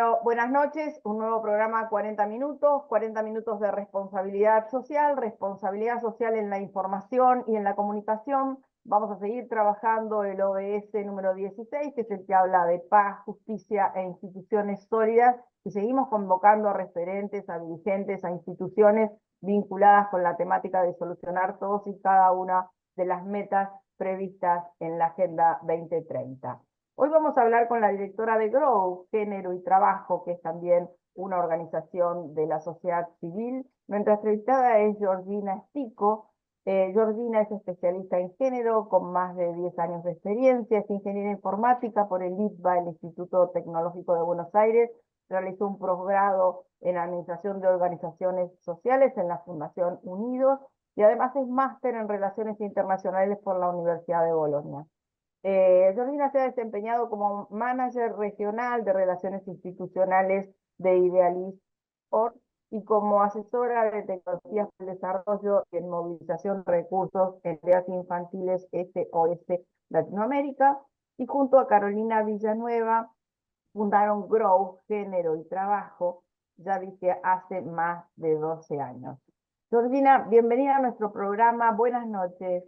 Bueno, buenas noches, un nuevo programa 40 minutos de responsabilidad social en la información y en la comunicación. Vamos a seguir trabajando el ODS número 16, que es el que habla de paz, justicia e instituciones sólidas, y seguimos convocando a referentes, a dirigentes, a instituciones vinculadas con la temática de solucionar todos y cada una de las metas previstas en la Agenda 2030. Hoy vamos a hablar con la directora de Grow, Género y Trabajo, que es también una organización de la sociedad civil. Nuestra entrevistada es Georgina Stico. Georgina es especialista en género con más de 10 años de experiencia, es ingeniera informática por el ITBA, el Instituto Tecnológico de Buenos Aires, realizó un posgrado en Administración de Organizaciones Sociales en la Fundación Unidos y además es máster en Relaciones Internacionales por la Universidad de Bolonia. Georgina se ha desempeñado como manager regional de relaciones institucionales de Idealis Org y como asesora de tecnologías del desarrollo y en movilización de recursos en áreas infantiles SOS Latinoamérica, y junto a Carolina Villanueva fundaron Grow, Género y Trabajo, ya dije, hace más de 12 años. Georgina, bienvenida a nuestro programa, buenas noches.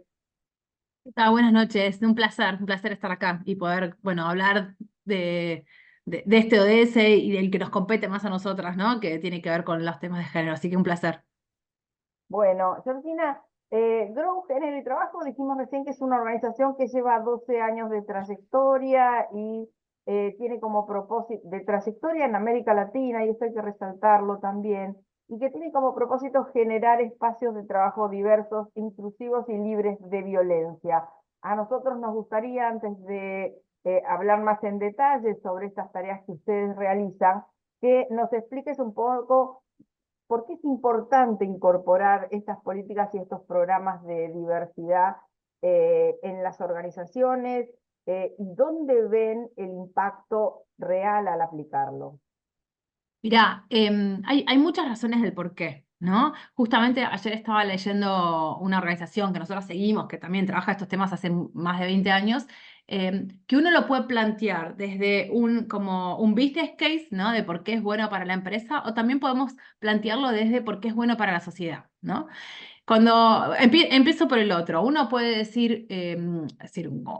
Buenas noches, un placer estar acá y poder, bueno, hablar de este ODS y del que nos compete más a nosotras, ¿no? Que tiene que ver con los temas de género, así que un placer. Bueno, Georgina, Grow, Género y Trabajo, dijimos recién que es una organización que lleva 12 años de trayectoria y tiene como propósito, de trayectoria en América Latina, y esto hay que resaltarlo también, y que tiene como propósito generar espacios de trabajo diversos, inclusivos y libres de violencia. A nosotros nos gustaría, antes de hablar más en detalle sobre estas tareas que ustedes realizan, que nos expliques un poco ¿por qué es importante incorporar estas políticas y estos programas de diversidad en las organizaciones? ¿Y dónde ven el impacto real al aplicarlo? Mirá, hay muchas razones del por qué, ¿no? Justamente ayer estaba leyendo una organización que nosotros seguimos, que también trabaja estos temas hace más de 20 años, que uno lo puede plantear desde como un business case, ¿no? De por qué es bueno para la empresa, o también podemos plantearlo desde por qué es bueno para la sociedad, ¿no? Cuando empiezo por el otro, uno puede decir,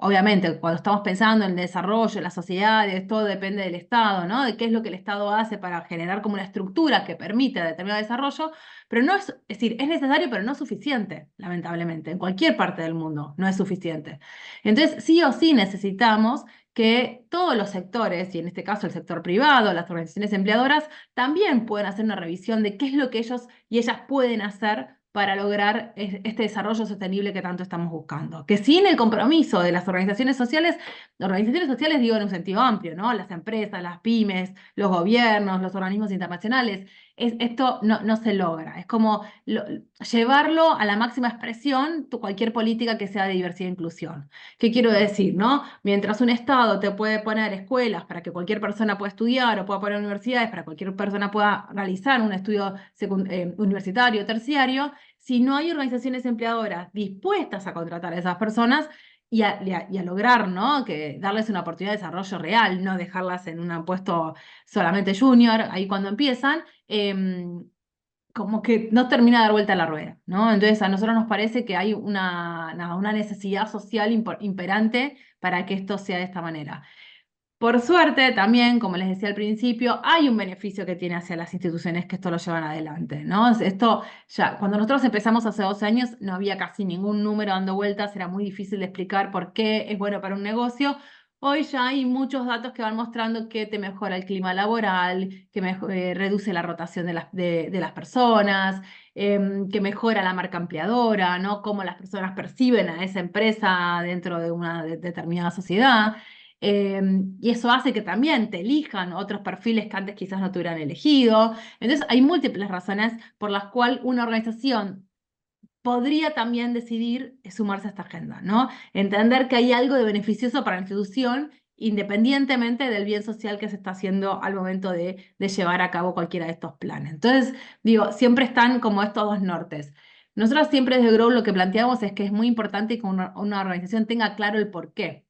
obviamente, cuando estamos pensando en el desarrollo, en las sociedades, todo depende del Estado, ¿no? De qué es lo que el Estado hace para generar como una estructura que permita determinado desarrollo, pero no es decir, es necesario, pero no es suficiente, lamentablemente, en cualquier parte del mundo no es suficiente. Entonces, sí o sí necesitamos que todos los sectores, y en este caso el sector privado, las organizaciones empleadoras, también puedan hacer una revisión de qué es lo que ellos y ellas pueden hacer para lograr este desarrollo sostenible que tanto estamos buscando. Que sin el compromiso de las organizaciones sociales digo en un sentido amplio, ¿no? Las empresas, las pymes, los gobiernos, los organismos internacionales, esto no se logra. Es como llevarlo a la máxima expresión cualquier política que sea de diversidad e inclusión. ¿Qué quiero decir, no? Mientras un Estado te puede poner escuelas para que cualquier persona pueda estudiar o pueda poner universidades para que cualquier persona pueda realizar un estudio universitario o terciario, si no hay organizaciones empleadoras dispuestas a contratar a esas personas y a lograr, ¿no? Que darles una oportunidad de desarrollo real, no dejarlas en un puesto solamente junior, ahí cuando empiezan, como que no termina de dar vuelta a la rueda, ¿no? Entonces a nosotros nos parece que hay una necesidad social imperante para que esto sea de esta manera. Por suerte, también, como les decía al principio, hay un beneficio que tiene hacia las instituciones que esto lo llevan adelante, ¿no? Esto ya, cuando nosotros empezamos hace 12 años, no había casi ningún número dando vueltas, era muy difícil de explicar por qué es bueno para un negocio. Hoy ya hay muchos datos que van mostrando que te mejora el clima laboral, que reduce la rotación de las personas, que mejora la marca empleadora, ¿no? Cómo las personas perciben a esa empresa dentro de una determinada sociedad. Y eso hace que también te elijan otros perfiles que antes quizás no te hubieran elegido. Entonces, hay múltiples razones por las cuales una organización podría también decidir sumarse a esta agenda, ¿no? Entender que hay algo de beneficioso para la institución, independientemente del bien social que se está haciendo al momento de llevar a cabo cualquiera de estos planes. Entonces, digo, siempre están como estos dos nortes. Nosotros siempre desde Grow lo que planteamos es que es muy importante que una organización tenga claro el por qué.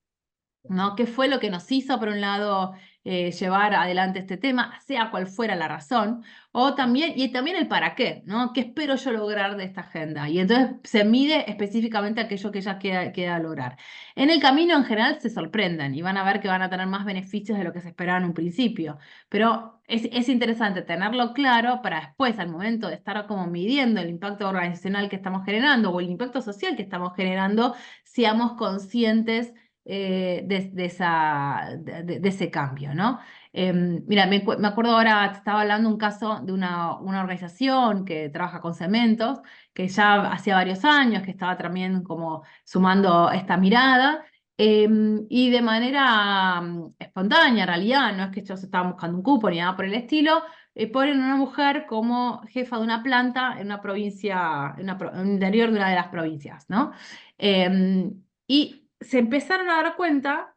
¿no? ¿Qué fue lo que nos hizo, por un lado, llevar adelante este tema, sea cual fuera la razón, o también, y también el para qué, ¿no? ¿Qué espero yo lograr de esta agenda? Y entonces se mide específicamente aquello que ella queda lograr. En el camino, en general, se sorprenden y van a ver que van a tener más beneficios de lo que se esperaba en un principio. Pero es interesante tenerlo claro para después, al momento de estar como midiendo el impacto organizacional que estamos generando o el impacto social que estamos generando, seamos conscientes de ese cambio, ¿no? Mira, me acuerdo ahora, te estaba hablando un caso de una organización que trabaja con cementos, que ya hacía varios años que estaba también como sumando esta mirada. Y de manera espontánea, en realidad, no es que ellos estaban buscando un cupo ni nada por el estilo, ponen una mujer como jefa de una planta en una provincia, en el interior de una de las provincias, ¿no? Y se empezaron a dar cuenta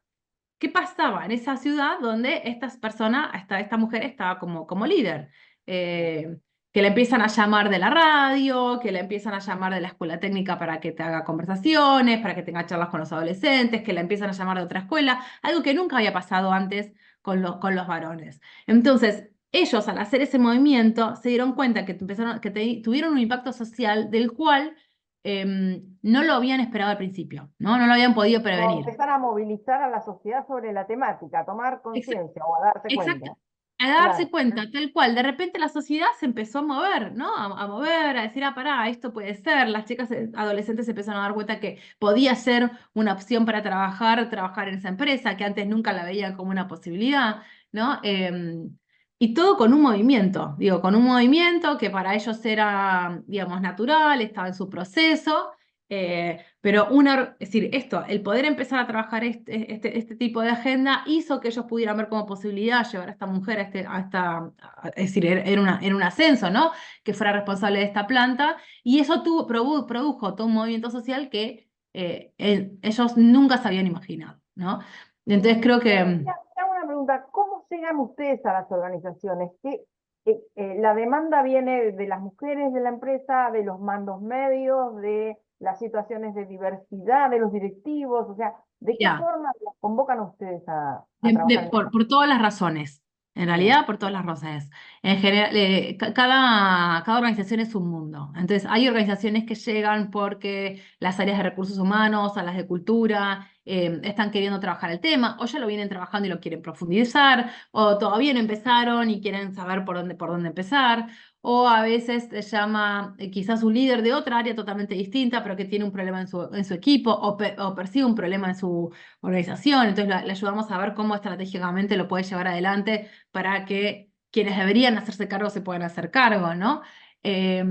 qué pasaba en esa ciudad donde estas personas, esta mujer estaba como líder. Eh, que la empiezan a llamar de la radio, que la empiezan a llamar de la escuela técnica para que te haga conversaciones, para que tenga charlas con los adolescentes, que la empiezan a llamar de otra escuela, algo que nunca había pasado antes con los varones. Entonces, ellos al hacer ese movimiento se dieron cuenta que, tuvieron un impacto social del cual no lo habían esperado al principio, ¿no? No lo habían podido Como prevenir. empezar a movilizar a la sociedad sobre la temática, a tomar conciencia o a darse Exacto. cuenta. A darse Claro. cuenta, tal cual, de repente la sociedad se empezó a mover, ¿no? A mover, a decir, ah, pará, esto puede ser. Las chicas adolescentes se empezaron a dar cuenta que podía ser una opción para trabajar en esa empresa, que antes nunca la veían como una posibilidad, ¿no? Y todo con un movimiento, digo, con un movimiento que para ellos era, digamos, natural, estaba en su proceso. Pero es decir, el poder empezar a trabajar este tipo de agenda hizo que ellos pudieran ver como posibilidad llevar a esta mujer es decir, era un ascenso, ¿no? Que fuera responsable de esta planta, y eso produjo todo un movimiento social que ellos nunca se habían imaginado, ¿no? Entonces creo que, Te hago una pregunta, ¿cómo llegan ustedes a las organizaciones? La demanda viene de las mujeres de la empresa, de los mandos medios, de las situaciones de diversidad, de los directivos, o sea, ¿de qué mira, forma los convocan ustedes a trabajar en esto? por todas las razones. En Bien, realidad, por todas las razones. En general, cada organización es un mundo. Entonces, hay organizaciones que llegan porque las áreas de recursos humanos, a las de cultura, están queriendo trabajar el tema, o ya lo vienen trabajando y lo quieren profundizar, o todavía no empezaron y quieren saber por dónde empezar, o a veces te llama quizás un líder de otra área totalmente distinta, pero que tiene un problema en su equipo, o percibe un problema en su organización, entonces le ayudamos a ver cómo estratégicamente lo puede llevar adelante para que quienes deberían hacerse cargo se puedan hacer cargo, ¿no? Eh,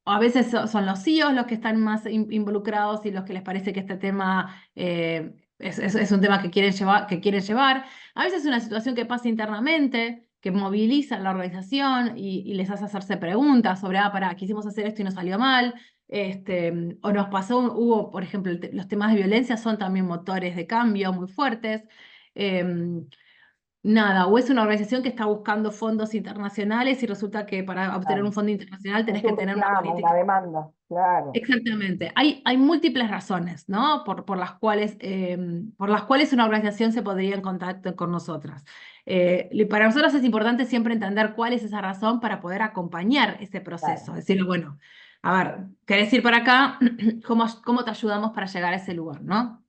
a veces son los CEOs los que están más involucrados y los que les parece que este tema es un tema que quieren llevar. A veces es una situación que pasa internamente, que moviliza a la organización y les hace hacerse preguntas sobre, pará, quisimos hacer esto y nos salió mal. O nos pasó, por ejemplo, los temas de violencia son también motores de cambio muy fuertes. Nada, o es una organización que está buscando fondos internacionales y resulta que para obtener claro. un fondo internacional Es tenés que un tener una reclamo, una política. demanda, claro. Exactamente. Hay múltiples razones, ¿no? Por las cuales una organización se podría en contacto con nosotras. Para nosotros es importante siempre entender cuál es esa razón para poder acompañar ese proceso. Claro. Decirle, bueno, a ver, ¿querés ir para acá? ¿Cómo te ayudamos para llegar a ese lugar, ¿no?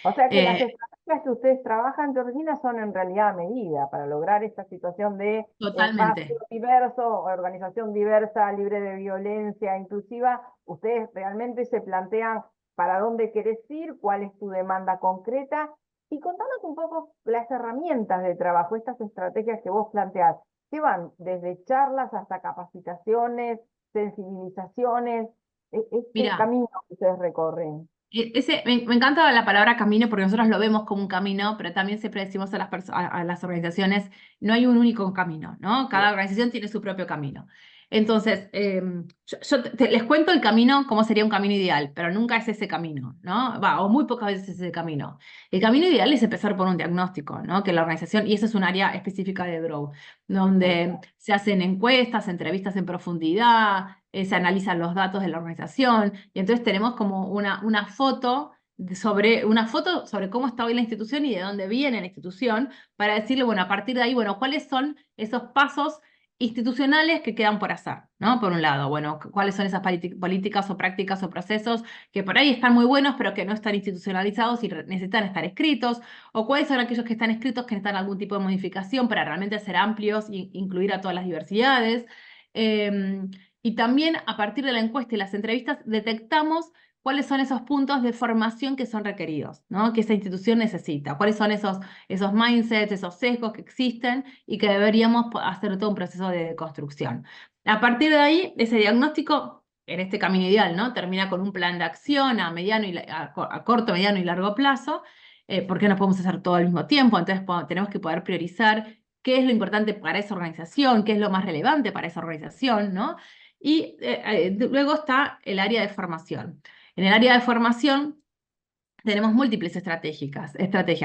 O sea que las Eh, estrategias que ustedes trabajan, Georgina, son en realidad a medida para lograr esta situación de espacio Totalmente. diverso, organización diversa, libre de violencia, inclusiva. Ustedes realmente se plantean para dónde querés ir, cuál es tu demanda concreta. Y contanos un poco las herramientas de trabajo, estas estrategias que vos planteás, que van desde charlas hasta capacitaciones, sensibilizaciones, este Mira. camino que ustedes recorren. Me encanta la palabra camino porque nosotros lo vemos como un camino, pero también siempre decimos a las organizaciones, no hay un único camino, ¿no? Cada organización tiene su propio camino. Entonces, yo les cuento el camino, cómo sería un camino ideal, pero nunca es ese camino, ¿no? O muy pocas veces es ese camino. El camino ideal es empezar por un diagnóstico, ¿no? Que la organización, y eso es un área específica de Grow, donde se hacen encuestas, entrevistas en profundidad, se analizan los datos de la organización, y entonces tenemos como una foto sobre una foto sobre cómo está hoy la institución y de dónde viene la institución, para decirle, bueno, a partir de ahí, bueno, cuáles son esos pasos institucionales que quedan por hacer, ¿no? Por un lado, bueno, cuáles son esas políticas o prácticas o procesos que por ahí están muy buenos, pero que no están institucionalizados y necesitan estar escritos, o cuáles son aquellos que están escritos que necesitan algún tipo de modificación para realmente ser amplios e incluir a todas las diversidades. Y también a partir de la encuesta y las entrevistas detectamos cuáles son esos puntos de formación que son requeridos, ¿no? Que esa institución necesita, cuáles son esos mindsets, esos sesgos que existen y que deberíamos hacer todo un proceso de construcción. A partir de ahí, ese diagnóstico, en este camino ideal, ¿no? Termina con un plan de acción a mediano y a corto, mediano y largo plazo, porque no podemos hacer todo al mismo tiempo, entonces tenemos que poder priorizar qué es lo importante para esa organización, qué es lo más relevante para esa organización, ¿no? Y luego está el área de formación. En el área de formación tenemos múltiples estrategias.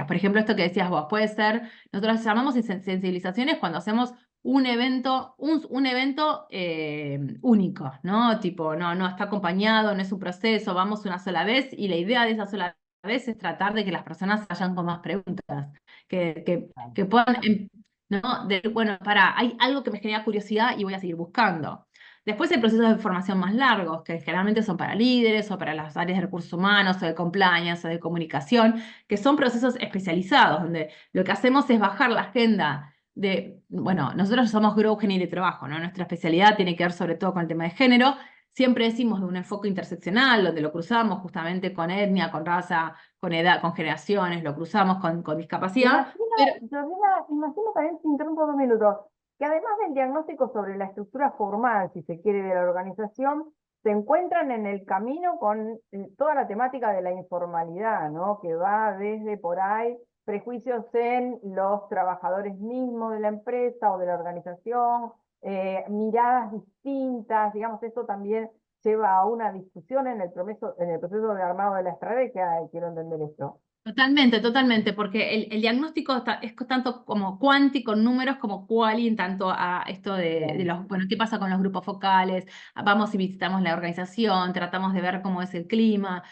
Por ejemplo, esto que decías vos, puede ser, nosotros llamamos sensibilizaciones cuando hacemos un evento único, ¿no? Tipo, no está acompañado, no es un proceso, vamos una sola vez y la idea de esa sola vez es tratar de que las personas vayan con más preguntas, que puedan, ¿no? Bueno, hay algo que me genera curiosidad y voy a seguir buscando. Después hay procesos de formación más largos, que generalmente son para líderes o para las áreas de recursos humanos o de compliance o de comunicación, que son procesos especializados, donde lo que hacemos es bajar la agenda de, bueno, nosotros somos Grow Gen de trabajo, ¿no? Nuestra especialidad tiene que ver sobre todo con el tema de género. Siempre decimos de un enfoque interseccional, donde lo cruzamos justamente con etnia, con raza, con edad, con generaciones, lo cruzamos con discapacidad, Imagino, pero Georgina, imagino también, te interrumpo 2 minutos, que además del diagnóstico sobre la estructura formal, si se quiere, de la organización, se encuentran en el camino con toda la temática de la informalidad, ¿no? Que va desde por ahí prejuicios en los trabajadores mismos de la empresa o de la organización, miradas distintas, digamos, esto también lleva a una discusión en el proceso de armado de la estrategia, quiero entender esto. totalmente, totalmente, porque el diagnóstico es tanto como cuanti con números como quali en tanto a esto de Bien. los, bueno, qué pasa con los grupos focales, vamos y visitamos la organización, tratamos de ver cómo es el clima.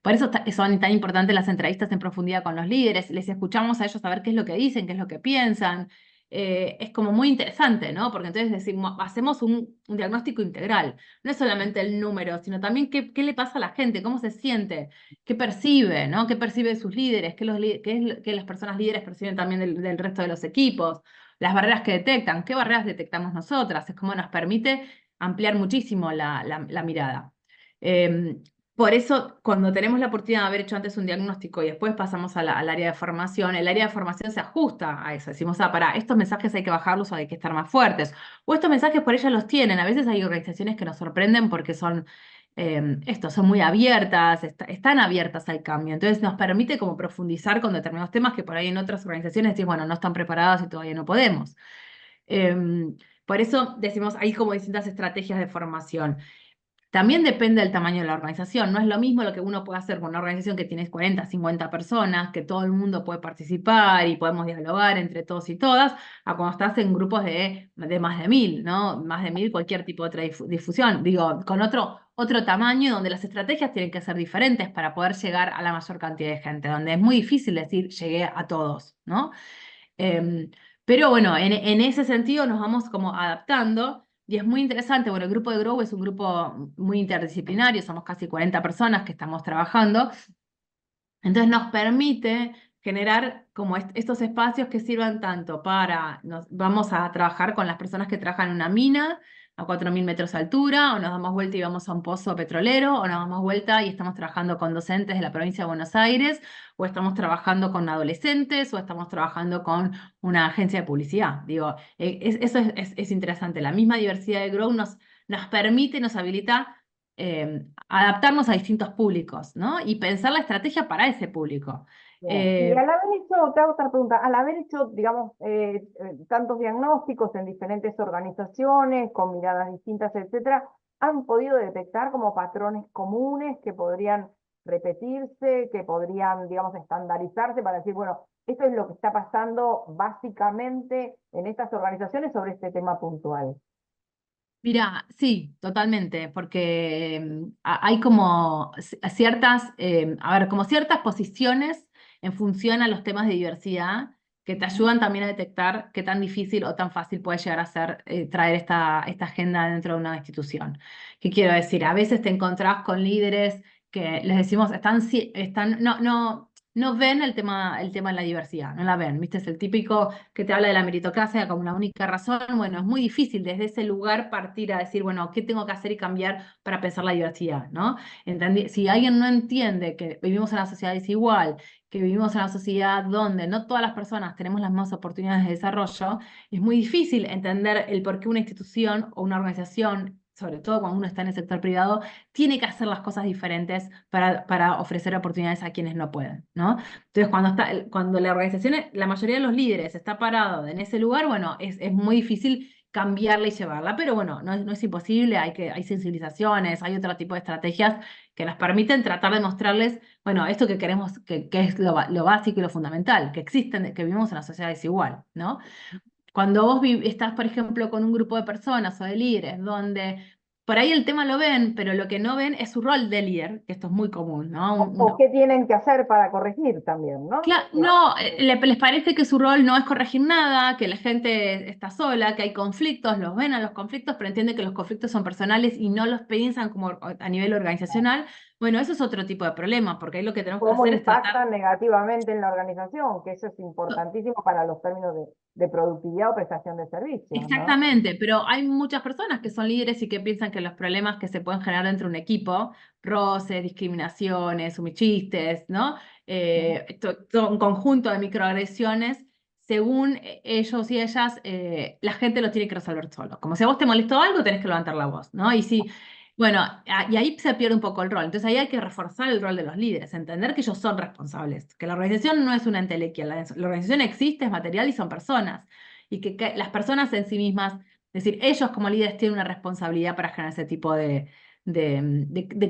Por eso son tan importantes las entrevistas en profundidad con los líderes, les escuchamos a ellos a ver qué es lo que dicen, qué es lo que piensan. Es como muy interesante, ¿no? Porque entonces decimos, hacemos un diagnóstico integral, no es solamente el número, sino también qué le pasa a la gente, cómo se siente, qué percibe, ¿no? ¿Qué percibe de sus líderes? ¿Qué las personas líderes perciben también del resto de los equipos? Las barreras que detectan, ¿qué barreras detectamos nosotras? Es como nos permite ampliar muchísimo la mirada. Eh, por eso, cuando tenemos la oportunidad de haber hecho antes un diagnóstico y después pasamos al área de formación, el área de formación se ajusta a eso. Decimos, para estos mensajes hay que bajarlos o hay que estar más fuertes. O estos mensajes por ellas los tienen. A veces hay organizaciones que nos sorprenden porque son muy abiertas, están abiertas al cambio. Entonces nos permite como profundizar con determinados temas que por ahí en otras organizaciones decís, bueno, no están preparadas y todavía no podemos. Por eso decimos, hay como distintas estrategias de formación. También depende del tamaño de la organización. No es lo mismo lo que uno puede hacer con una organización que tiene 40, 50 personas, que todo el mundo puede participar y podemos dialogar entre todos y todas, a cuando estás en grupos de más de 1000, ¿no? Más de 1000, cualquier tipo de otra difusión. Digo, con otro tamaño donde las estrategias tienen que ser diferentes para poder llegar a la mayor cantidad de gente, donde es muy difícil decir llegué a todos, ¿no? Em, pero bueno, en ese sentido nos vamos como adaptando y es muy interesante. Bueno, el grupo de Grow es un grupo muy interdisciplinario, somos casi 40 personas que estamos trabajando, entonces nos permite generar como estos espacios que sirvan tanto vamos a trabajar con las personas que trabajan en una mina a 4000 metros de altura, o nos damos vuelta y vamos a un pozo petrolero, o nos damos vuelta y estamos trabajando con docentes de la provincia de Buenos Aires, o estamos trabajando con adolescentes, o estamos trabajando con una agencia de publicidad. Digo, eso es interesante. La misma diversidad de Grow nos permite, nos habilita adaptarnos a distintos públicos, ¿no? Y pensar la estrategia para ese público. Bien. Y Eh, al haber hecho, te hago otra pregunta, al haber hecho, digamos, tantos diagnósticos en diferentes organizaciones, con miradas distintas, etcétera, ¿han podido detectar como patrones comunes que podrían repetirse, que podrían, digamos, estandarizarse para decir, bueno, esto es lo que está pasando básicamente en estas organizaciones sobre este tema puntual? Mira, sí, totalmente, porque hay como ciertas, a ver, como ciertas posiciones en función a los temas de diversidad que te Ujú. ayudan también a detectar qué tan difícil o tan fácil puede llegar a ser traer esta agenda dentro de una institución. ¿Qué quiero decir? A veces te encontrás con líderes que les decimos, no ven el tema de la diversidad, no la ven, ¿viste? Es el típico que te habla de la meritocracia como la única razón. Bueno, es muy difícil desde ese lugar partir a decir, bueno, ¿qué tengo que hacer y cambiar para pensar la diversidad, ¿no? Si alguien no entiende que vivimos en una sociedad desigual, que vivimos en una sociedad donde no todas las personas tenemos las mismas oportunidades de desarrollo, es muy difícil entender el por qué una institución o una organización, sobre todo cuando uno está en el sector privado, tiene que hacer las cosas diferentes para ofrecer oportunidades a quienes no pueden, ¿no? Entonces, cuando la organización, la mayoría de los líderes está parado en ese lugar, bueno, es muy difícil cambiarla y llevarla, pero bueno, no es imposible, hay sensibilizaciones, hay otro tipo de estrategias que nos permiten tratar de mostrarles, bueno, esto que queremos, que es lo básico y lo fundamental, que existen, que vivimos en una sociedad desigual, ¿no? Cuando vos estás, por ejemplo, con un grupo de personas o de líderes donde por ahí el tema lo ven, pero lo que no ven es su rol de líder, que esto es muy común, ¿no? O qué tienen que hacer para corregir también, ¿no? No, les parece que su rol no es corregir nada, que la gente está sola, que hay conflictos, los ven a los conflictos, pero entienden que los conflictos son personales y no los piensan como a nivel organizacional. Bueno, eso es otro tipo de problema, porque ahí lo que tenemos que Cómo hacer es tratar. impactan negativamente en la organización, que eso es importantísimo para los términos de productividad o prestación de servicios, ¿no? Exactamente, pero hay muchas personas que son líderes y que piensan que los problemas que se pueden generar dentro de un equipo, roces, discriminaciones, humillistes, ¿no? Ujú. Todo un conjunto de microagresiones, según ellos y ellas, la gente lo tiene que resolver solo. Como si a vos te molestó algo, tenés que levantar la voz, ¿no? Y si, bueno, y ahí se pierde un poco el rol. Entonces ahí hay que reforzar el rol de los líderes, entender que ellos son responsables, que la organización no es una entelequia, la organización existe, es material y son personas y que las personas en sí mismas, es decir, ellos como líderes tienen una responsabilidad para generar ese tipo de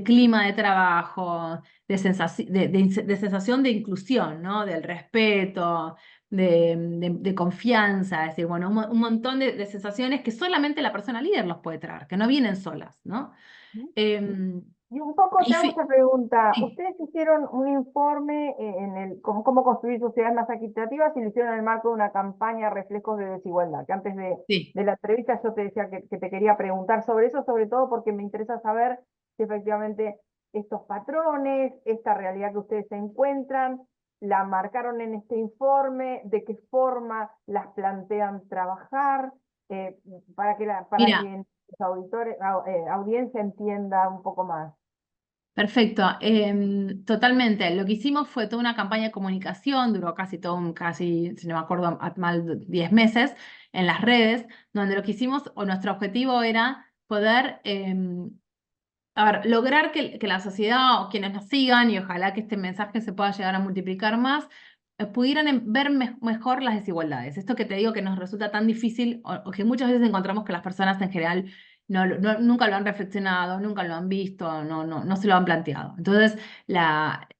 clima de trabajo, de sensación de inclusión, ¿no? Del respeto, de confianza, es decir, bueno, un montón de sensaciones que solamente la persona líder los puede traer, que no vienen solas, ¿no? Em, Y un poco y te hago fi- esta pregunta. sí, Ustedes hicieron un informe en el cómo construir sociedades más equitativas y lo hicieron en el marco de una campaña Reflejos de Desigualdad, que antes sí. de la entrevista yo te decía que te quería preguntar sobre eso, sobre todo porque me interesa saber si efectivamente estos patrones, esta realidad que ustedes se encuentran, la marcaron en este informe, de qué forma las plantean trabajar, eh, para Mira, que los auditores, audiencia entienda un poco más. perfecto, totalmente. Lo que hicimos fue toda una campaña de comunicación, duró casi, si no me acuerdo mal, 10 meses en las redes, donde lo que hicimos, o nuestro objetivo era poder, a ver, lograr que la sociedad o quienes nos sigan, y ojalá que este mensaje se pueda llegar a multiplicar más, pudieran ver mejor las desigualdades. Esto que te digo que nos resulta tan difícil, o que muchas veces encontramos que las personas en general nunca lo han reflexionado, nunca lo han visto, no se lo han planteado. Entonces,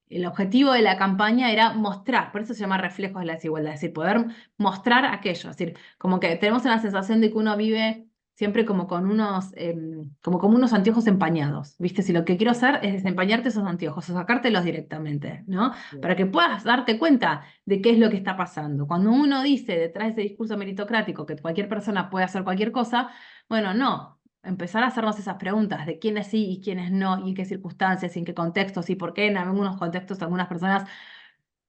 el objetivo de la campaña era mostrar, por eso se llama reflejos de la desigualdad, es decir, poder mostrar aquello, es decir, como que tenemos una sensación de que uno vive siempre como con como unos anteojos empañados, ¿viste? Si lo que quiero hacer es desempañarte esos anteojos o sacártelos directamente, ¿no? Para que puedas darte cuenta de qué es lo que está pasando. Cuando uno dice detrás de ese discurso meritocrático que cualquier persona puede hacer cualquier cosa, bueno, no. Empezar a hacernos esas preguntas de quiénes sí y quiénes no, y en qué circunstancias, y en qué contextos, y por qué en algunos contextos algunas personas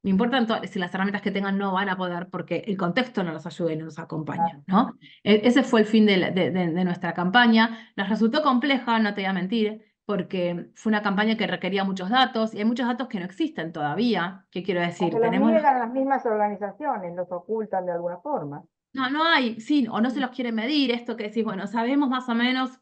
me importan si las herramientas que tengan no van a poder porque el contexto no los ayuda y no los acompaña, ¿no? Ese fue el fin de nuestra campaña. Nos resultó compleja, no te voy a mentir, porque fue una campaña que requería muchos datos y hay muchos datos que no existen todavía. ¿Qué quiero O que decir? los Tenemos niegan las mismas organizaciones, los ocultan de alguna forma. no hay, sí, o no se los quiere medir, esto que decís, bueno, sabemos más o menos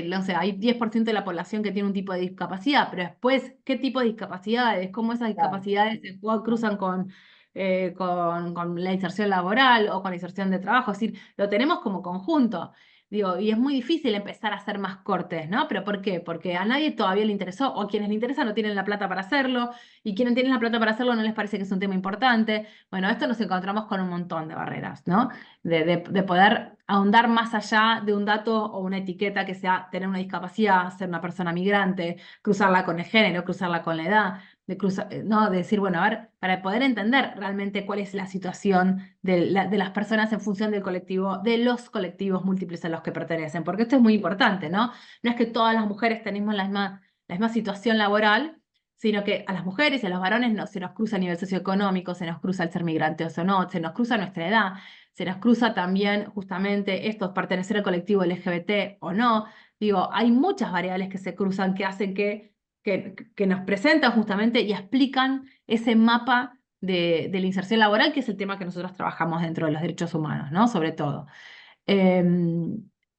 no sé, hay 10% de la población que tiene un tipo de discapacidad, pero después, ¿qué tipo de discapacidades? ¿Cómo esas Claro. discapacidades cruzan con la inserción laboral o con la inserción de trabajo? Es decir, lo tenemos como conjunto. Digo, y es muy difícil empezar a hacer más cortes, ¿no? ¿Pero por qué? Porque a nadie todavía le interesó, o quienes le interesan no tienen la plata para hacerlo, y quienes tienen la plata para hacerlo no les parece que es un tema importante. Bueno, esto nos encontramos con un montón de barreras, ¿no? De poder ahondar más allá de un dato o una etiqueta que sea tener una discapacidad, ser una persona migrante, cruzarla con el género, cruzarla con la edad, de cruzar, ¿no? De decir, bueno, a ver, para poder entender realmente cuál es la situación de las personas en función del colectivo, de los colectivos múltiples a los que pertenecen, porque esto es muy importante, ¿no? No es que todas las mujeres tenemos la misma situación laboral, sino que a las mujeres y a los varones no, se nos cruza a nivel socioeconómico, se nos cruza el ser migrantes o no, se nos cruza nuestra edad, se nos cruza también justamente esto, pertenecer al colectivo LGBT o no. Digo, hay muchas variables que se cruzan que hacen que nos presentan justamente y explican ese mapa de la inserción laboral, que es el tema que nosotros trabajamos dentro de los derechos humanos, ¿no? Sobre todo. Yo te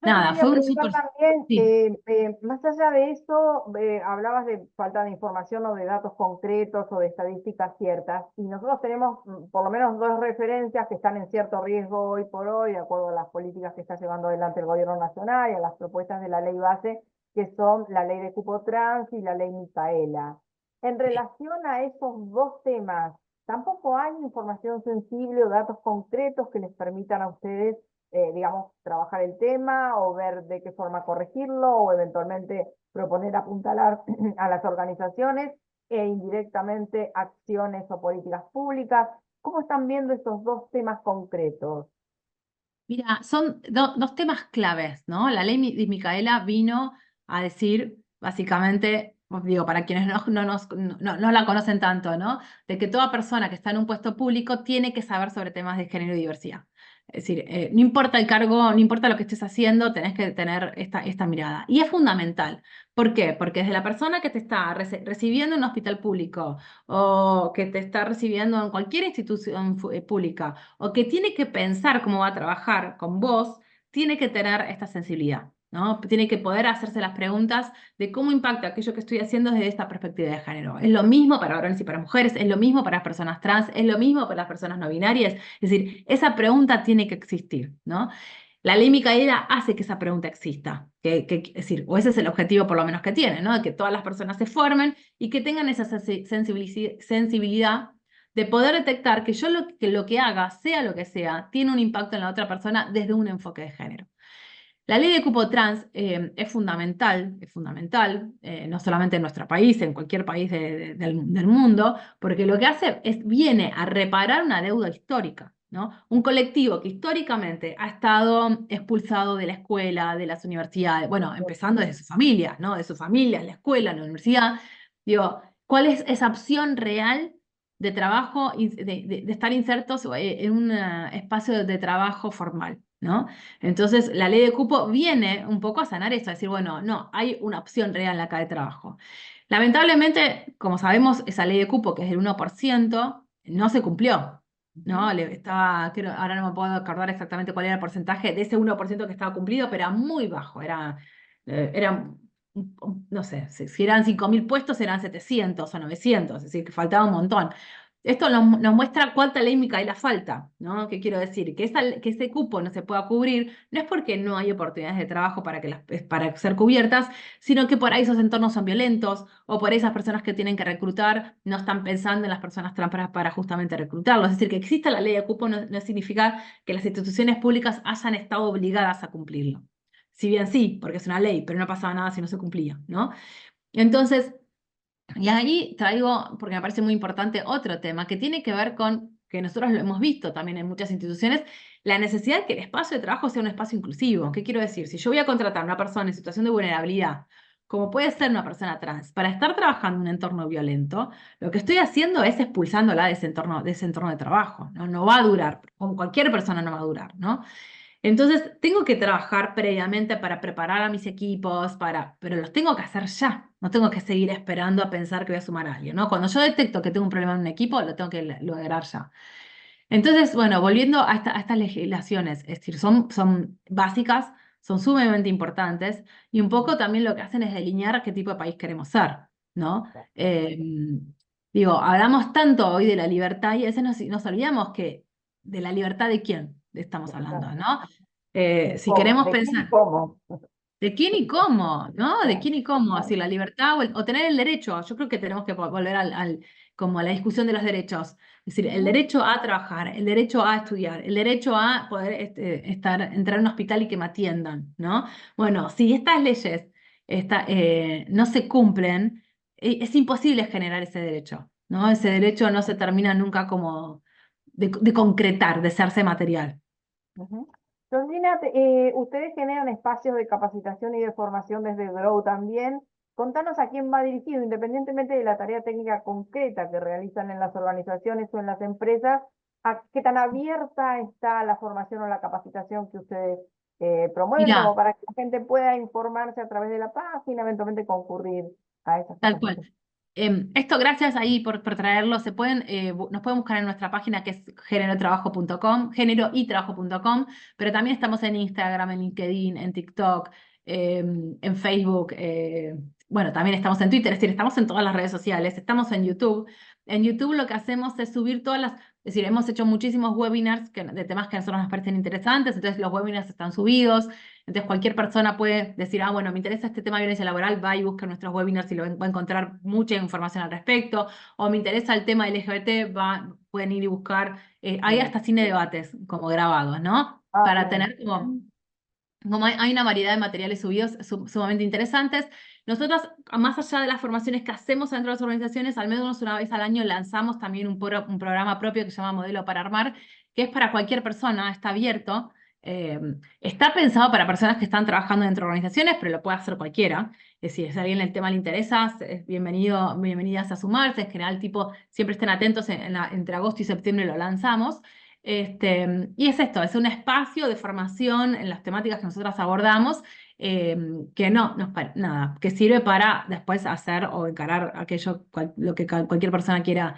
Nada, quería fue un preguntar súper... también, Sí. más allá de eso, hablabas de falta de información o de datos concretos o de estadísticas ciertas, y nosotros tenemos por lo menos dos referencias que están en cierto riesgo hoy por hoy, de acuerdo a las políticas que está llevando adelante el gobierno nacional y a las propuestas de la ley base, que son la ley de cupo trans y la ley Micaela. En relación a esos dos temas, ¿tampoco hay información sensible o datos concretos que les permitan a ustedes digamos, trabajar el tema o ver de qué forma corregirlo o eventualmente proponer apuntalar a las organizaciones e indirectamente acciones o políticas públicas? ¿Cómo están viendo estos dos temas concretos? Mira, son dos temas claves, ¿no? La ley de Micaela vino a decir, básicamente, os digo, para quienes no la conocen tanto, ¿no? De que toda persona que está en un puesto público tiene que saber sobre temas de género y diversidad. Es decir, no importa el cargo, no importa lo que estés haciendo, tenés que tener esta mirada. Y es fundamental. ¿Por qué? Porque desde la persona que te está recibiendo en un hospital público o que te está recibiendo en cualquier institución pública, o que tiene que pensar cómo va a trabajar con vos, tiene que tener esta sensibilidad, ¿no? Tiene que poder hacerse las preguntas de cómo impacta aquello que estoy haciendo desde esta perspectiva de género. Es lo mismo para varones y para mujeres, es lo mismo para las personas trans, es lo mismo para las personas no binarias. Es decir, esa pregunta tiene que existir, ¿no? La ley Micaela hace que esa pregunta exista, es decir, o ese es el objetivo por lo menos que tiene, ¿no? De que todas las personas se formen y que tengan esa sensibilidad de poder detectar que yo lo que haga, sea lo que sea, tiene un impacto en la otra persona desde un enfoque de género. La ley de cupo trans es fundamental, no solamente en nuestro país, en cualquier país del mundo, porque lo que hace es, viene a reparar una deuda histórica, ¿no? Un colectivo que históricamente ha estado expulsado de la escuela, de las universidades, bueno, empezando desde sus familias, ¿no? De sus familias, la escuela, la universidad. Digo, ¿cuál es esa opción real de trabajo, de estar insertos en un espacio de trabajo formal, ¿no? Entonces, la ley de cupo viene un poco a sanar esto, a decir, bueno, no, hay una opción real acá de trabajo. Lamentablemente, como sabemos, esa ley de cupo, que es del 1%, no se cumplió, ¿no? Ahora no me puedo acordar exactamente cuál era el porcentaje de ese 1% que estaba cumplido, pero era muy bajo, era no sé, si eran 5.000 puestos, eran 700 o 900, es decir, que faltaba un montón. Esto nos muestra cuánta ley Micaela falta, ¿no? ¿Qué quiero decir? Que ese cupo no se pueda cubrir, no es porque no hay oportunidades de trabajo para ser cubiertas, sino que por ahí esos entornos son violentos, o por ahí esas personas que tienen que reclutar no están pensando en las personas trans para justamente reclutarlos. Es decir, que exista la ley de cupo no significa que las instituciones públicas hayan estado obligadas a cumplirlo. Si bien sí, porque es una ley, pero no pasaba nada si no se cumplía, ¿no? Entonces, y ahí traigo, porque me parece muy importante, otro tema que tiene que ver con, que nosotros lo hemos visto también en muchas instituciones, la necesidad de que el espacio de trabajo sea un espacio inclusivo. ¿Qué quiero decir? Si yo voy a contratar a una persona en situación de vulnerabilidad, como puede ser una persona trans, para estar trabajando en un entorno violento, lo que estoy haciendo es expulsándola de ese entorno de trabajo, ¿no? No va a durar, con cualquier persona no va a durar, ¿no? Entonces, tengo que trabajar previamente para preparar a mis equipos, pero los tengo que hacer ya. No tengo que seguir esperando a pensar que voy a sumar a alguien, ¿no? Cuando yo detecto que tengo un problema en un equipo, lo tengo que lograr ya. Entonces, bueno, volviendo a estas legislaciones, es decir, son básicas, son sumamente importantes y un poco también lo que hacen es delinear qué tipo de país queremos ser, ¿no? Digo, hablamos tanto hoy de la libertad y a veces nos olvidamos que de la libertad de quién estamos hablando, ¿no? Si ¿Cómo? queremos ¿De quién y pensar, cómo? ¿de quién y cómo? ¿No? ¿De Claro, quién y cómo? claro. Así la libertad o tener el derecho. Yo creo que tenemos que volver como a la discusión de los derechos. Es decir, el Ujú, derecho a trabajar, el derecho a estudiar, el derecho a poder entrar en un hospital y que me atiendan, ¿no? Bueno, si estas leyes no se cumplen, es imposible generar ese derecho, ¿no? Ese derecho no se termina nunca como de concretar, de hacerse material. ujú. Georgina, ustedes generan espacios de capacitación y de formación desde Grow también. Contanos a quién va dirigido, independientemente de la tarea técnica concreta que realizan en las organizaciones o en las empresas, a qué tan abierta está la formación o la capacitación que ustedes promueven, como Mirá, para que la gente pueda informarse a través de la página, eventualmente concurrir a esas tal cual. capacitaciones. Esto, gracias ahí por traerlo. Nos pueden buscar en nuestra página que es generotrabajo.com, géneroytrabajo.com, pero también estamos en Instagram, en LinkedIn, en TikTok, en Facebook. Bueno, también estamos en Twitter, es decir, estamos en todas las redes sociales, estamos en YouTube. En YouTube lo que hacemos es subir es decir, hemos hecho muchísimos webinars de temas que a nosotros nos parecen interesantes, entonces los webinars están subidos. Entonces cualquier persona puede decir, ah, bueno, me interesa este tema de violencia laboral, va y busca nuestros webinars y va a encontrar mucha información al respecto, o me interesa el tema LGBT, pueden ir y buscar, hay Bien. hasta cine debates como grabados, ¿no? Ah, Para bien. tener como hay una variedad de materiales subidos sumamente interesantes. Nosotros, más allá de las formaciones que hacemos dentro de las organizaciones, al menos una vez al año lanzamos también un programa propio que se llama Modelo para Armar, que es para cualquier persona, está abierto. eh, Está pensado para personas que están trabajando dentro de organizaciones, pero lo puede hacer cualquiera. Es decir, si a alguien el tema le interesa, es bienvenidas a sumarse. En general, tipo, siempre estén atentos, entre agosto y septiembre lo lanzamos. Y es esto, es un espacio de formación en las temáticas que nosotros abordamos, que nada, que sirve para después hacer o encarar aquello, lo que cualquier persona quiera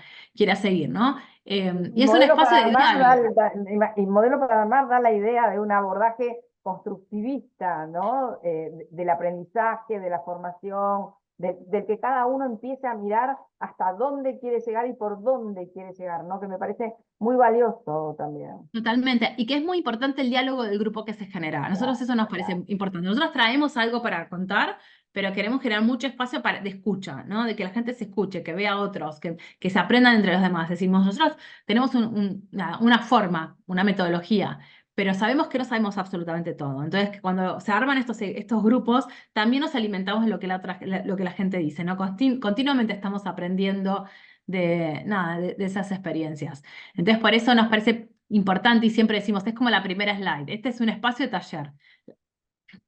seguir, ¿no? Y es un Modelo espacio para de armar diálogo. y modelo para armar da la idea de un abordaje constructivista, ¿no? Del aprendizaje, de la formación, del que cada uno empiece a mirar hasta dónde quiere llegar y por dónde quiere llegar, ¿no? Que me parece muy valioso también. Totalmente, y que es muy importante el diálogo del grupo que se genera. A nosotros Claro, eso nos parece claro. importante. Nosotros traemos algo para contar, pero queremos generar mucho espacio de escucha, ¿no? De que la gente se escuche, que vea a otros, que se aprendan entre los demás. Decimos, nosotros tenemos una forma, una metodología, pero sabemos que no sabemos absolutamente todo. Entonces, que cuando se arman estos grupos, también nos alimentamos de lo que la gente dice, ¿no? Continuamente estamos aprendiendo nada, de esas experiencias. Entonces, por eso nos parece importante y siempre decimos, es como la primera slide. Este es un espacio de taller.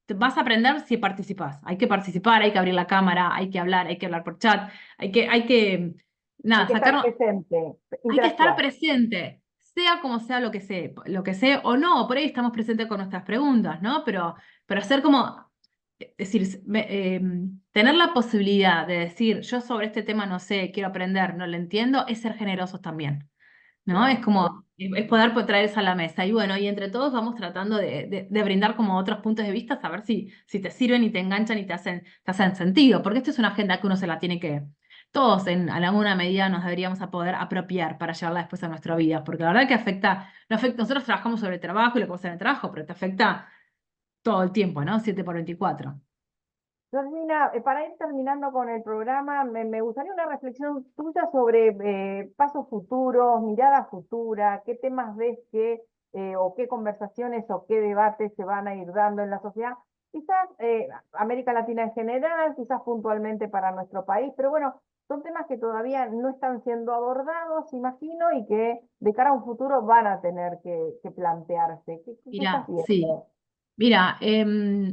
Vas a aprender si participas. Hay que participar, hay que abrir la cámara, hay que hablar por chat, Hay nada, que estar sacarnos, presente, hay que estar interactuar. presente, sea como sea lo que sé o no, por ahí estamos presentes con nuestras preguntas, ¿no? Pero hacer como, decir, tener la posibilidad de decir, yo sobre este tema no sé, quiero aprender, no lo entiendo, es ser generosos también. ¿No? Es Claro. como, es poder traer eso a la mesa. Y bueno, y entre todos vamos tratando de brindar como otros puntos de vista, saber si te sirven y te enganchan y te hacen sentido, porque esto es una agenda que uno se la tiene todos en alguna medida nos deberíamos a poder apropiar para llevarla después a nuestra vida, porque la verdad que nosotros trabajamos sobre el trabajo y lo que pasa en el trabajo, pero te afecta todo el tiempo, ¿no? 7 por 24. Georgina, para ir terminando con el programa, me gustaría una reflexión tuya sobre pasos futuros, mirada futura, qué temas ves o qué conversaciones o qué debates se van a ir dando en la sociedad. Quizás América Latina en general, quizás puntualmente para nuestro país, pero bueno, son temas que todavía no están siendo abordados, imagino, y que de cara a un futuro van a tener que plantearse. ¿Qué estás Mira, sí. viendo? Mira,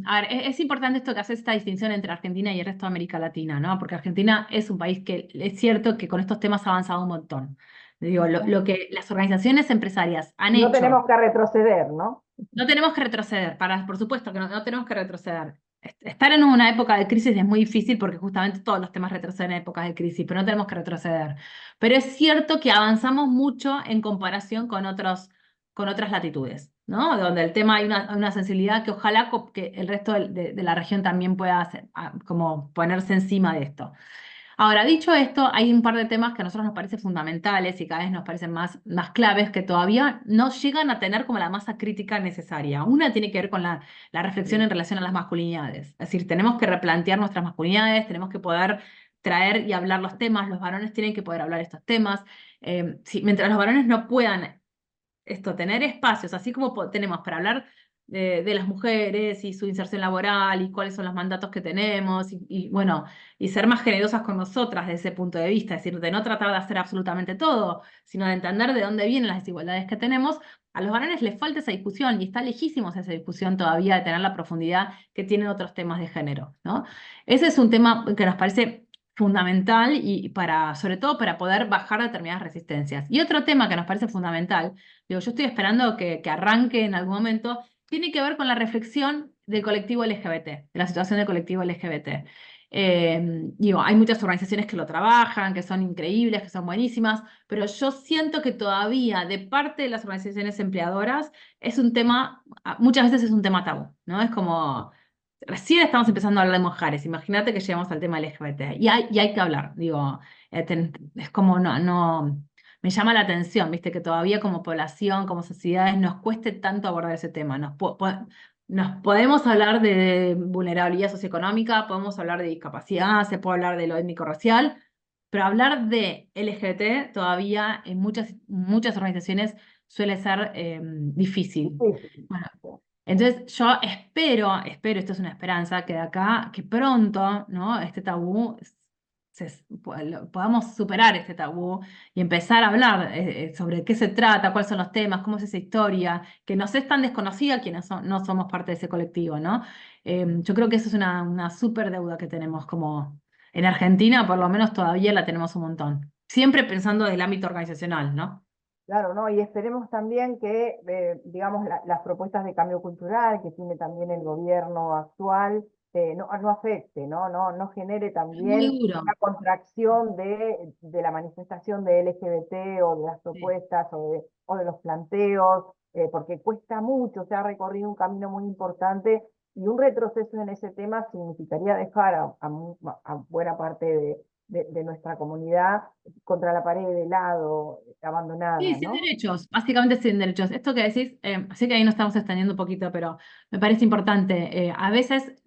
a ver, es importante esto que hace esta distinción entre Argentina y el resto de América Latina, ¿no? Porque Argentina es un país que es cierto que con estos temas ha avanzado un montón. Digo, lo que las organizaciones empresarias han No hecho, tenemos que retroceder, ¿no? no tenemos que retroceder, por supuesto que no tenemos que retroceder. Estar en una época de crisis es muy difícil porque justamente todos los temas retroceden en épocas de crisis, pero no tenemos que retroceder. Pero es cierto que avanzamos mucho en comparación con otras latitudes, ¿no? Donde el tema hay una sensibilidad que ojalá que el resto de la región también pueda como ponerse encima de esto. Ahora, dicho esto, hay un par de temas que a nosotros nos parecen fundamentales y cada vez nos parecen más claves que todavía no llegan a tener como la masa crítica necesaria. Una tiene que ver con la reflexión en relación a las masculinidades. Es decir, tenemos que replantear nuestras masculinidades, tenemos que poder traer y hablar los temas, los varones tienen que poder hablar estos temas. Mientras los varones no puedan tener espacios, así como tenemos para hablar de las mujeres y su inserción laboral y cuáles son los mandatos que tenemos bueno, y ser más generosas con nosotras desde ese punto de vista, es decir, de no tratar de hacer absolutamente todo, sino de entender de dónde vienen las desigualdades que tenemos. A los varones les falta esa discusión y está lejísimos esa discusión todavía de tener la profundidad que tienen otros temas de género, ¿no? Ese es un tema que nos parece fundamental y sobre todo para poder bajar determinadas resistencias. Y otro tema que nos parece fundamental, digo, yo estoy esperando que arranque en algún momento, tiene que ver con la reflexión del colectivo LGBT, de la situación del colectivo LGBT. Digo, hay muchas organizaciones que lo trabajan, que son increíbles, que son buenísimas, pero yo siento que todavía de parte de las organizaciones empleadoras es un tema, muchas veces es un tema tabú, ¿no? Es como, recién estamos empezando a hablar de mujeres, imagínate que llegamos al tema LGBT, y hay que hablar, digo, es como, no, me llama la atención, viste, que todavía como población, como sociedades, nos cueste tanto abordar ese tema. Nos podemos hablar de vulnerabilidad socioeconómica, podemos hablar de discapacidad, se puede hablar de lo étnico-racial, pero hablar de LGBT todavía en muchas organizaciones suele ser difícil. Sí, Bueno, entonces yo espero, esto es una esperanza, que de acá, que pronto, ¿no? Este tabú, podamos superar este tabú y empezar a hablar sobre qué se trata, cuáles son los temas, cómo es esa historia, que nos es tan desconocida quienes no somos parte de ese colectivo, ¿no? Yo creo que eso es una súper deuda que tenemos como en Argentina, por lo menos todavía la tenemos un montón. Siempre pensando desde el ámbito organizacional, ¿no? claro, ¿no? Y esperemos también que, digamos, las propuestas de cambio cultural que tiene también el gobierno actual no afecte, ¿no? No genere Es muy también duro. una contracción de la manifestación de LGBT o de las Sí. propuestas o de los planteos, porque cuesta mucho, se ha recorrido un camino muy importante y un retroceso en ese tema significaría dejar a buena parte de nuestra comunidad contra la pared de lado, Sí, abandonada, sin ¿no? derechos, básicamente sin derechos. Esto que decís, sé que ahí nos estamos extendiendo un poquito, pero me parece importante. A veces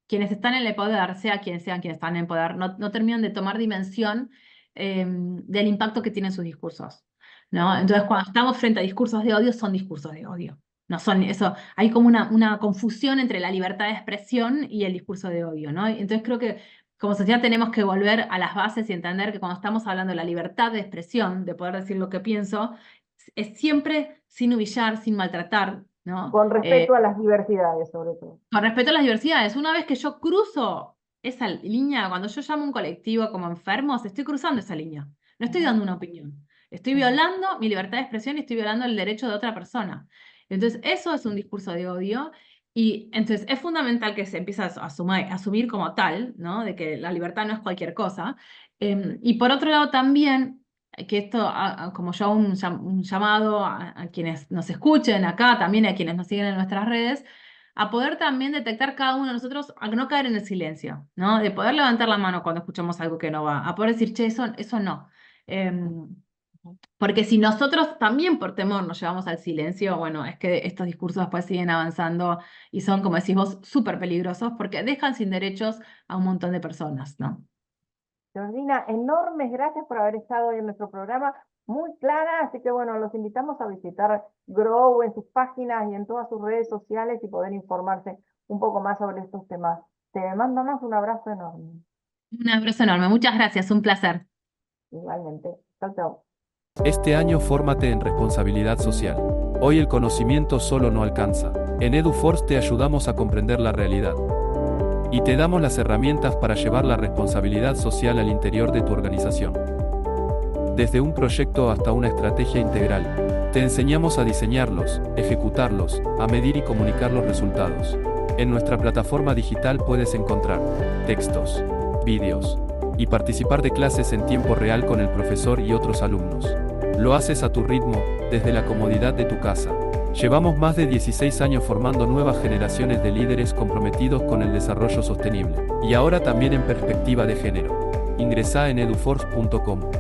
quienes están en el poder, sea quien sean quienes están en el poder, no terminan de tomar dimensión del impacto que tienen sus discursos, ¿no? Entonces, cuando estamos frente a discursos de odio, son discursos de odio. No son eso, hay como una confusión entre la libertad de expresión y el discurso de odio, ¿no? Entonces creo que como sociedad tenemos que volver a las bases y entender que cuando estamos hablando de la libertad de expresión, de poder decir lo que pienso, es siempre sin humillar, sin maltratar, ¿no? Con respeto a las diversidades, sobre todo. Con respeto a las diversidades. Una vez que yo cruzo esa línea, cuando yo llamo a un colectivo como enfermos, estoy cruzando esa línea. No estoy Ujú, dando una opinión. Estoy ujú. violando mi libertad de expresión y estoy violando el derecho de otra persona. Entonces, eso es un discurso de odio. Y entonces es fundamental que se empiece a asumir como tal, ¿no? De que la libertad no es cualquier cosa. Y por otro lado también, que esto, como yo un llamado a quienes nos escuchen acá, también a quienes nos siguen en nuestras redes, a poder también detectar cada uno de nosotros, a no caer en el silencio, ¿no? De poder levantar la mano cuando escuchamos algo que no va, a poder decir, che, eso no. Porque si nosotros también por temor nos llevamos al silencio, bueno, es que estos discursos después siguen avanzando y son, como decís vos, súper peligrosos porque dejan sin derechos a un montón de personas, ¿no? Georgina, enormes gracias por haber estado hoy en nuestro programa, muy clara, así que bueno, los invitamos a visitar Grow en sus páginas y en todas sus redes sociales y poder informarse un poco más sobre estos temas. Te mandamos un abrazo enorme, Un abrazo enorme, muchas gracias, un placer. igualmente. Chao, chao. Este año fórmate en responsabilidad social. Hoy el conocimiento solo no alcanza. En EduForce te ayudamos a comprender la realidad. Y te damos las herramientas para llevar la responsabilidad social al interior de tu organización. Desde un proyecto hasta una estrategia integral. Te enseñamos a diseñarlos, ejecutarlos, a medir y comunicar los resultados. En nuestra plataforma digital puedes encontrar textos, vídeos y participar de clases en tiempo real con el profesor y otros alumnos. Lo haces a tu ritmo, desde la comodidad de tu casa. Llevamos más de 16 años formando nuevas generaciones de líderes comprometidos con el desarrollo sostenible, y ahora también en perspectiva de género. Ingresá en eduforce.com.